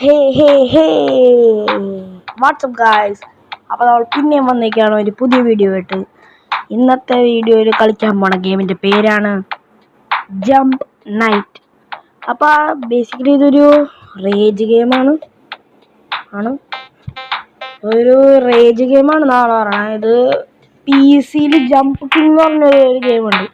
ഹേ WhatsApp guys. അപ്പോൾ നമ്മൾ പിന്നെയും വന്നേക്കാണ് ഒരു പുതിയ വീഡിയോ ആയിട്ട്. ഇന്നത്തെ വീഡിയോയിൽ കളിക്കാൻ പോണ ഗെയിമിൻ്റെ പേരാണ് ജംപ് നൈറ്റ്. അപ്പോൾ ബേസിക്കലി ഇതൊരു റേജ് ഗെയിമാണ്. ഒരു റേജ് ഗെയിമാണെന്നാണ് പറയുന്നത്. ഇത് PC-യിൽ ജംപ് കിങ് പറഞ്ഞൊരു ഗെയിമുണ്ട്.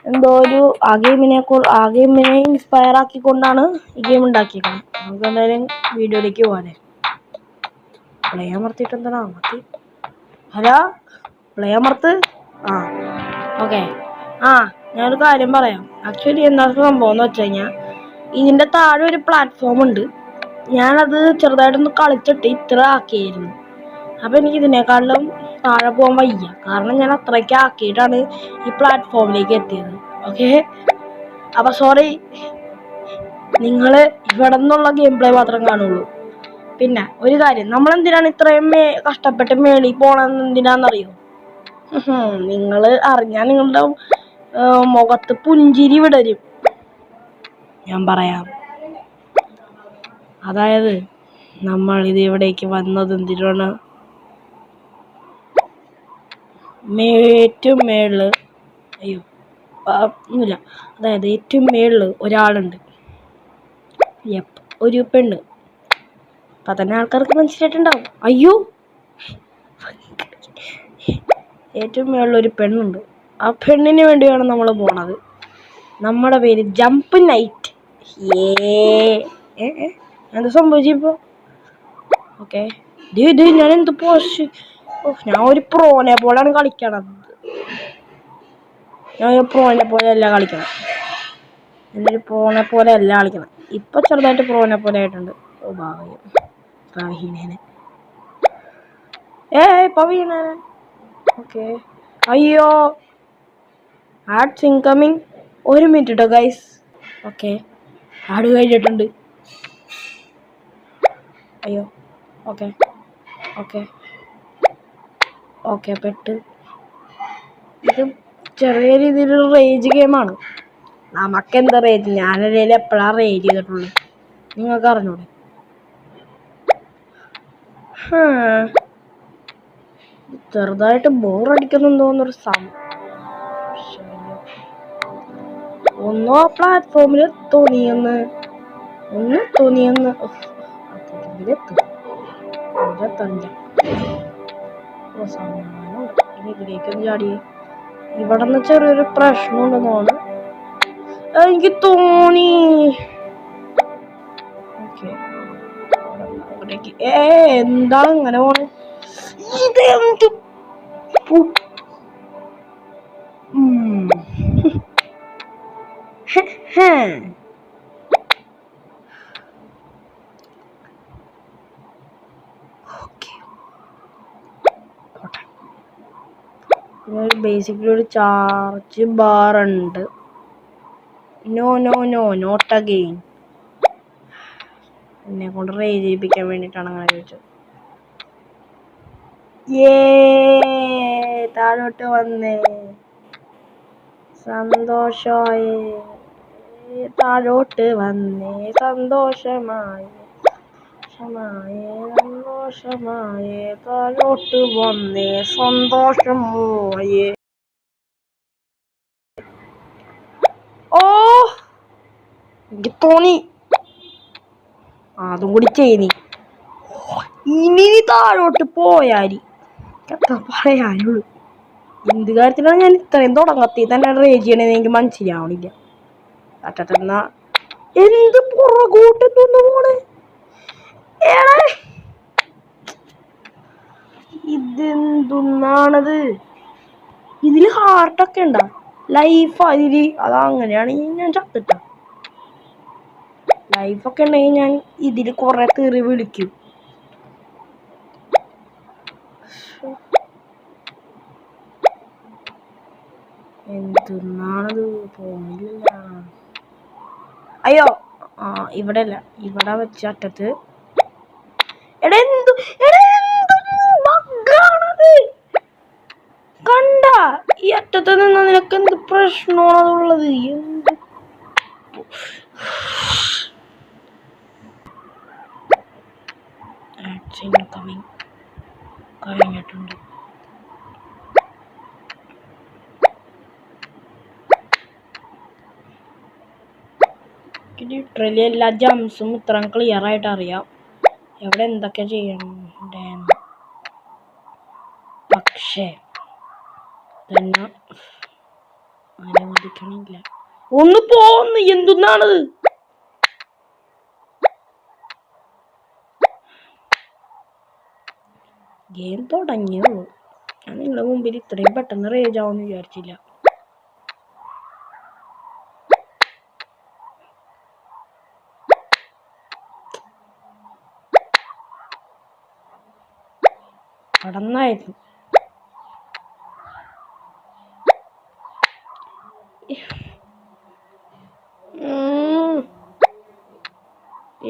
എന്തോ ഒരു ആ ഗെയിമിനെ ഇൻസ്പയർ ആക്കിക്കൊണ്ടാണ് ഈ ഗെയിം ഉണ്ടാക്കിയിരിക്കുന്നത്. നമുക്ക് എന്തായാലും വീഡിയോയിലേക്ക് പോകാനേ. പ്ലേ അമർത്തിയിട്ട് എന്താണ് ഹലോ പ്ലേ അമർത്ത്. ഓക്കെ. ഞാനൊരു കാര്യം പറയാം. ആക്ച്വലി എന്താ സംഭവം എന്ന് വെച്ച് കഴിഞ്ഞാൽ, ഇതിൻ്റെ താഴെ ഒരു പ്ലാറ്റ്ഫോം ഉണ്ട്. ഞാനത് ചെറുതായിട്ടൊന്ന് കളിച്ചിട്ട് ഇത്ര ആക്കിയായിരുന്നു. അപ്പം എനിക്ക് ഇതിനേക്കാളും താഴെ പോകാൻ വയ്യ. കാരണം ഞാൻ അത്രയ്ക്ക് ആക്കിയിട്ടാണ് ഈ പ്ലാറ്റ്ഫോമിലേക്ക് എത്തിയത്. ഓക്കെ. അപ്പം സോറി, നിങ്ങൾ ഇവിടെ നിന്നുള്ള ഗെയിം പ്ലേ മാത്രം കാണുള്ളൂ. പിന്നെ ഒരു കാര്യം, നമ്മളെന്തിനാണ് ഇത്രയും കഷ്ടപ്പെട്ട് മേളിൽ പോകണമെന്ന് എന്തിനാണെന്നറിയോ? നിങ്ങൾ അറിഞ്ഞാൽ നിങ്ങളുടെ മുഖത്ത് പുഞ്ചിരി വിടരും. ഞാൻ പറയാം. അതായത് നമ്മൾ ഇത് ഇവിടേക്ക് വന്നത് എന്തിനാണ്? ഏറ്റവും മേളിൽ ഒന്നുമില്ല. അതായത് ഏറ്റവും മേളിൽ ഒരാളുണ്ട്. ഒരു പെണ്ണ്. അപ്പം തന്നെ ആൾക്കാർക്ക് മനസ്സിലായിട്ടുണ്ടാവും. അയ്യോ, ഏറ്റവും മേളിൽ ഒരു പെണ്ണുണ്ട്. ആ പെണ്ണിന് വേണ്ടിയാണ് നമ്മൾ പോണത്. നമ്മുടെ പേര് ജംപ് നൈറ്റ്. എന്താ സംഭവിച്ചപ്പോൾ? ഓക്കെ. ഞാൻ എന്ത് പോസ്റ്റ്, ഞാൻ ഒരു പ്രോനെ പോലെയാണ് കളിക്കണത്. ഞാനൊരു പ്രോനെ പോലെ അല്ല കളിക്കണം. എന്നൊരു പ്രോനെ പോലെ അല്ല കളിക്കണം. ഇപ്പം ചെറുതായിട്ട് പ്രോനെ പോലെ ആയിട്ടുണ്ട്. വീണേനെ. ഓക്കെ. അയ്യോ, ആഡ്സ് ഇൻകമിങ്. ഒരു മിനിറ്റ് കേട്ടോ ഗൈസ്. ഓക്കെ, ആഡ് കഴിഞ്ഞിട്ടുണ്ട്. അയ്യോ. ഓക്കെ പെട്ട്. ഇത് ചെറിയ രീതിയിലൊരു റേജ് ഗെയിമാണ്. നമുക്കെന്താ റേജ്? ഞാനല്ലേ എപ്പോഴാണ് റേജ് ചെയ്തിട്ടുള്ളൂ, നിങ്ങൾക്ക് അറിഞ്ഞൂടെ? ചെറുതായിട്ട് ബോറടിക്കുന്നുണ്ടോന്നൊരു ഒന്നോ പ്ലാറ്റ്ഫോമിൽ തോന്നിയെന്ന് ഇതിലേക്കൊന്ന് ചാടിയേ. ഇവിടെ നിന്ന് ചെറിയൊരു പ്രശ്നമുണ്ടെന്ന് തോന്നുന്നു, എനിക്ക് തോന്നി. എന്താ ഇങ്ങനെ പോണേ? ഇതെന്ത് ബേസിക്കലി ഒരു ചാർജ് ബാർ ഉണ്ട്. Not again. എന്നെ കൊണ്ട് റേജ് ചെയ്യിപ്പിക്കാൻ വേണ്ടിയിട്ടാണ് അങ്ങനെ ചോദിച്ചത്. താഴോട്ട് വന്നേ, സന്തോഷമായി. താഴോട്ട് വന്നേ, സന്തോഷമായി. താഴോട്ട് വന്നേ, സന്തോഷമായി. എനിക്ക് തോന്നി അതും കൂടി ചെയ്യുന്നി. ഇനി താഴോട്ട് പോയാല് എത്ര പറയാനുള്ളൂ. എന്ത് കാര്യത്തിലാണ് ഞാൻ ഇത്രയും തുടങ്ങത്തി തന്നെ റേജ് ചെയ്യണേന്ന് എനിക്ക് മനസ്സിലാവണില്ല. അറ്റത്തെന്നാ എന്ത് പുറകോട്ടെന്ന് പോണേ? ഇതെന്തുന്നാണത്? ഇതില് ഹാർട്ടൊക്കെ ഉണ്ടാ? ലൈഫ് അതില് അതങ്ങനെയാണെങ്കിൽ ഞാൻ ചത്തിട്ട. ലൈഫൊക്കെ ഉണ്ടെങ്കിൽ ഞാൻ ഇതില് കുറെ തെറി വിളിക്കും. എന്തുന്നാണത്? പോണില്ല. അയ്യോ, ഇവിടെ അല്ല, ഇവിടെ വെച്ച അറ്റത്ത്. കണ്ട ഈ അറ്റത്ത് നിന്ന് നിനക്ക് എന്ത് പ്രശ്നമാണുള്ളത്? എന്ത് ആഡ്സ് ഇൻകമിങ് കഴിഞ്ഞിട്ടുണ്ട്. ലിറ്ററലി എല്ലാ ജംസും ഇത്രയും ക്ലിയർ ആയിട്ട് അറിയാം, എവിടെ എന്തൊക്കെ ചെയ്യണ്ടേന്ന്. പക്ഷേ തന്നെ അനുവദിക്കണില്ല. ഒന്ന് പോന്ന്, എന്തുന്നാണത്? ഗെയിം തുടങ്ങിയുള്ളൂ. ഞാൻ നിങ്ങളുടെ മുമ്പിൽ ഇത്രയും പെട്ടെന്ന് റേജ് ആവുമെന്ന് വിചാരിച്ചില്ല. കടന്നായിരുന്നു.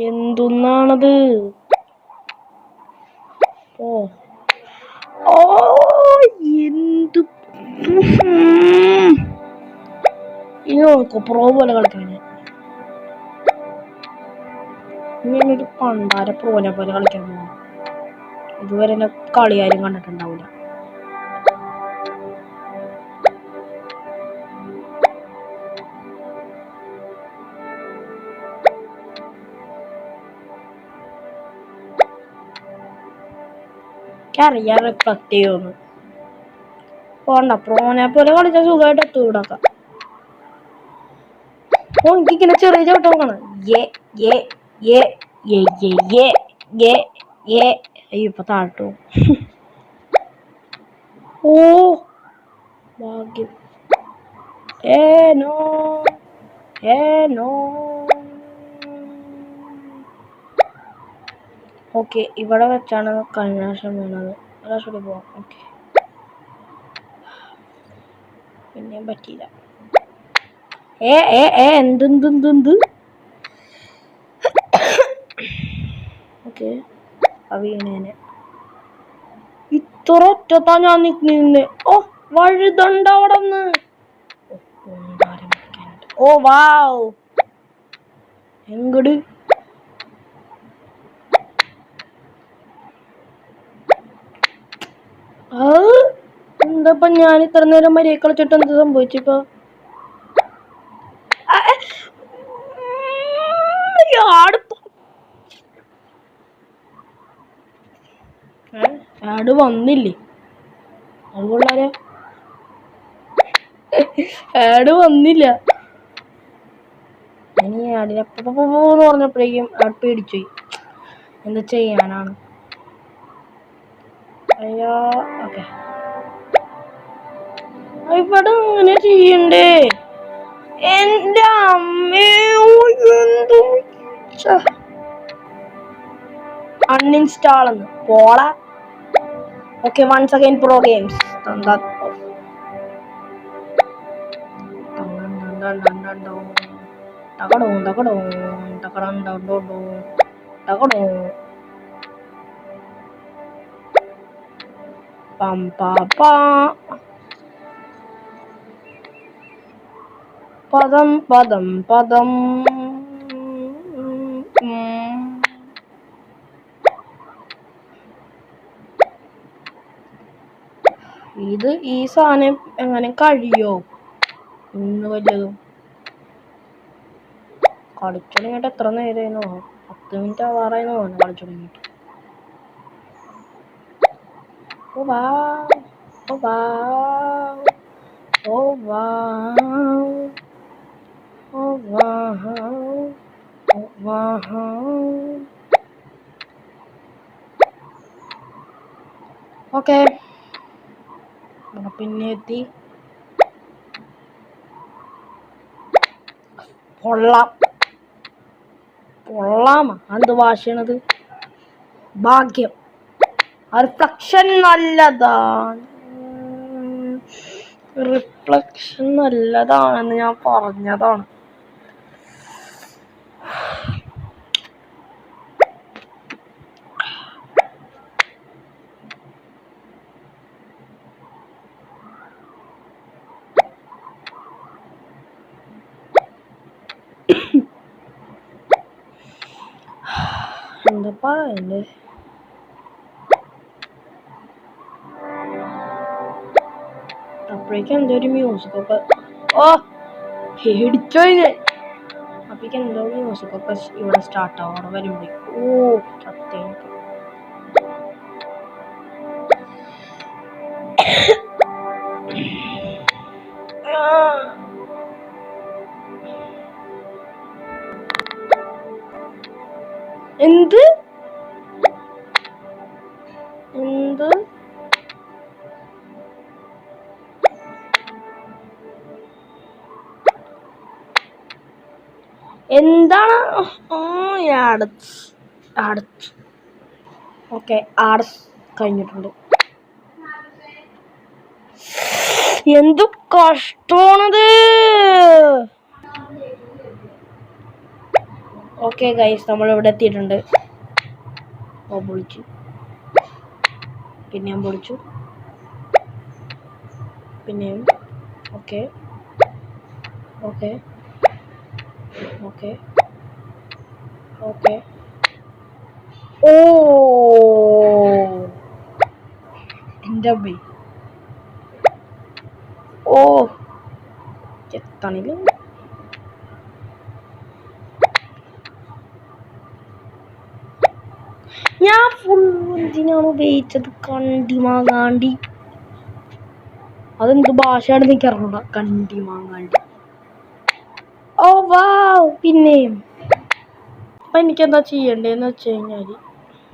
എന്തുന്നാണത്? ഓ ഓ എന്തു ഇനി നോക്കൂ, പ്രോ പോലെ കളിക്കാൻ ഞാനൊരു പണ്ടാര പ്രോനെ പോലെ കളിക്കാൻ പോകുന്നു. ഇതുവരെ എന്നെ കളിയാരും കണ്ടിട്ടുണ്ടാവില്ല. അറിയാൻ റിഫ്ലക്ട് ചെയ്യുമെന്ന് പോണ്ട. പ്രോനെ പോലെ കളിച്ച സുഖമായിട്ട് എത്തൂടാക്കാം. ഓ എനിക്കിങ്ങനെ ചെറിയ ചവിട്ട് നോക്കണം. അയ്യോ ഇപ്പൊ താഴ്ത്തു. ഓ ഭാഗ്യം. നോ ഓക്കെ, ഇവിടെ വെച്ചാണ് കഴിഞ്ഞ പ്രാവശ്യം വീണത്. ഒരാശോടി പോവാം. ഓക്കെ, പിന്നെയും പറ്റിയില്ല. എന്ത് ഓക്കെ, വീണേനെ ഇത്ര ഒറ്റത്താ ഞാൻ നിൽക്കുന്നേ. ഓ വഴുതണ്ട അവിടെ നിന്ന്. ഓ വാവ്, എങ്ങട് എന്താ ഞാൻ ഇത്ര നേരം മര്യാദ കളിച്ചിട്ട് എന്ത് സംഭവിച്ചിപ്പോ? ആട് വന്നില്ലേ? അത് കൊള്ളാരെ, ആട് വന്നില്ല. ഇനി ആടിനെ പോന്ന് പറഞ്ഞപ്പോഴേക്കും ആട് പേടിച്ചുപോയി. എന്താ ചെയ്യാനാണ്? അയ്യോ ഓക്കെ, ഇവിടെ അങ്ങനെ ചെയ്യണ്ടേ? എന്റെ അമ്മയോ, അൺഇൻസ്റ്റാൾ എന്ന് പോള. Okay, once again pro games. പദം പദം പദം. ഇത് ഈ സാധനം എങ്ങനെ കഴിയോ? ഇന്ന് വലിയതും കളിച്ചു തുടങ്ങിയിട്ട് എത്ര നേരമായിരുന്നോ? 10 മിനിറ്റ് ആവാറായിരുന്നു കളിച്ചു തുടങ്ങിയിട്ട്. ഓ വാ ഓ വാ ഓ വാ ഓ വാ ഓ വാ. ഓക്കെ, പിന്നെ എത്തി. പൊള്ളാമ എന്ത് വാശിയാണത്? ഭാഗ്യം, റിഫ്ലക്ഷൻ നല്ലതാണ്. റിഫ്ലക്ഷൻ നല്ലതാണെന്ന് ഞാൻ പറഞ്ഞതാണ്. വിശപ്പാണ്. അപ്പോഴേക്കും എന്തോ ഒരു മ്യൂസിക് ഒക്കെ പേടിച്ചോ ഞാൻ. അപ്പോഴേക്കും എന്തോ മ്യൂസിക് ഒക്കെ ഇവിടെ സ്റ്റാർട്ട് ആവും. അവിടെ വരുമ്പോഴേക്കും സത്യം എന്ത് എന്ത് എന്താണ് ഓക്കെ ആർട്സ് കഴിഞ്ഞിട്ടുണ്ട്. എന്തു കഷ്ടമാണത്. ഓക്കെ ഗൈസ്, നമ്മൾ ഇവിടെ എത്തിയിട്ടുണ്ട്. പൊളിച്ചു, പിന്നെയും പൊളിച്ചു, പിന്നെയും. Okay okay okay okay. ഓ എൻ്റെ അമ്മേ. എത്തണില്ല. ഞാൻ ഫുൾ എന്തിനാണ് ഉപയോഗിച്ചത്? കണ്ടിമാങ്ങാണ്ടി. അതെന്ത് ഭാഷയാണെന്ന് എനിക്ക് അറിഞ്ഞൂടാ. കണ്ടിമാങ്ങാണ്ടി. ഓ വാ. പിന്നെയും അപ്പം എനിക്കെന്താ ചെയ്യണ്ടേന്ന് വെച്ച് കഴിഞ്ഞാൽ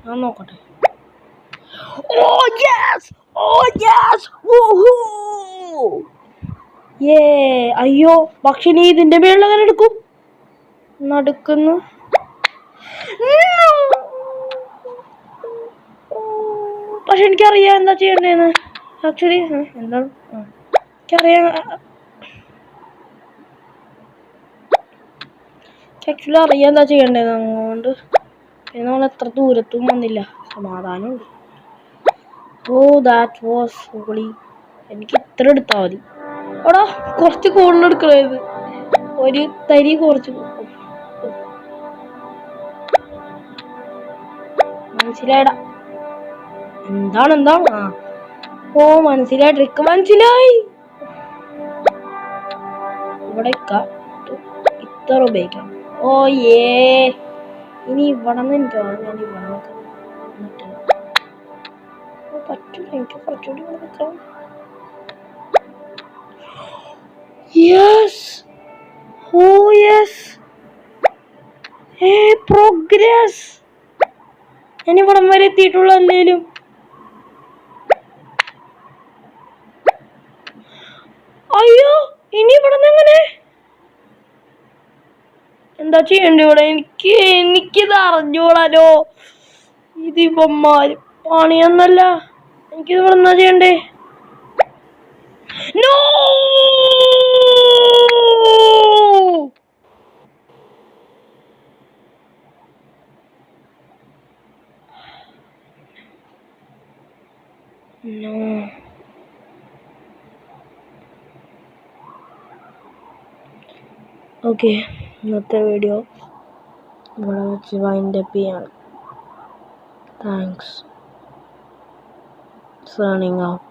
ഞാൻ നോക്കട്ടെ. അയ്യോ, പക്ഷെ നീ ഇതിന്റെ മേളിൽ അങ്ങനെ എടുക്കും നടക്കുന്നു. പക്ഷെ എനിക്കറിയാം എന്താ ചെയ്യണ്ടേന്ന്. ആക്ച്വലി എന്താണ് എനിക്കറിയാം. ആക്ച്വലി അറിയാം എന്താ ചെയ്യണ്ടേന്ന്. അതുകൊണ്ട് പിന്നെ നമ്മൾ എത്ര ദൂരത്തും വന്നില്ല. സമാധാനമുണ്ട്. That was holy. എനിക്ക് ഇത്ര എടുത്താൽ മതി. എടാ കുറച്ച് കൂടുതൽ എടുക്കണത്. ഒരു തരി കുറച്ച് മനസ്സിലായടാ. എന്താണ് മനസ്സിലായി. ട്രിക്ക് മനസ്സിലായി. ഇവിടെ ഇത്ര ഉപയോഗിക്കാം. ഇനി ഇവിടെ നിന്ന് എനിക്ക് ഞാൻ ഇവിടെ പറ്റൂല. എനിക്ക് കുറച്ചുകൂടി നിൽക്കാം. പ്രോഗ്രസ്. ഞാൻ ഇവിടം വരെ എത്തിയിട്ടുള്ള എന്തേലും. അയ്യോ, ഇനി ഇവിടെ നിന്ന് എങ്ങനെ എന്താ ചെയ്യണ്ട? ഇവിടെ എനിക്കിത് അറിഞ്ഞൂടാലോ. ഇതിപ്പന്മാര് പണിയൊന്നല്ല. എനിക്കിത് ഇവിടെ എന്നാ ചെയ്യണ്ടേ? നോ. ഓക്കെ, ഇന്നത്തെ വീഡിയോ ഇവിടെ വെച്ച് വൈൻഡ് അപ്പ് ചെയ്യാണ്. താങ്ക്സ്. Signing off.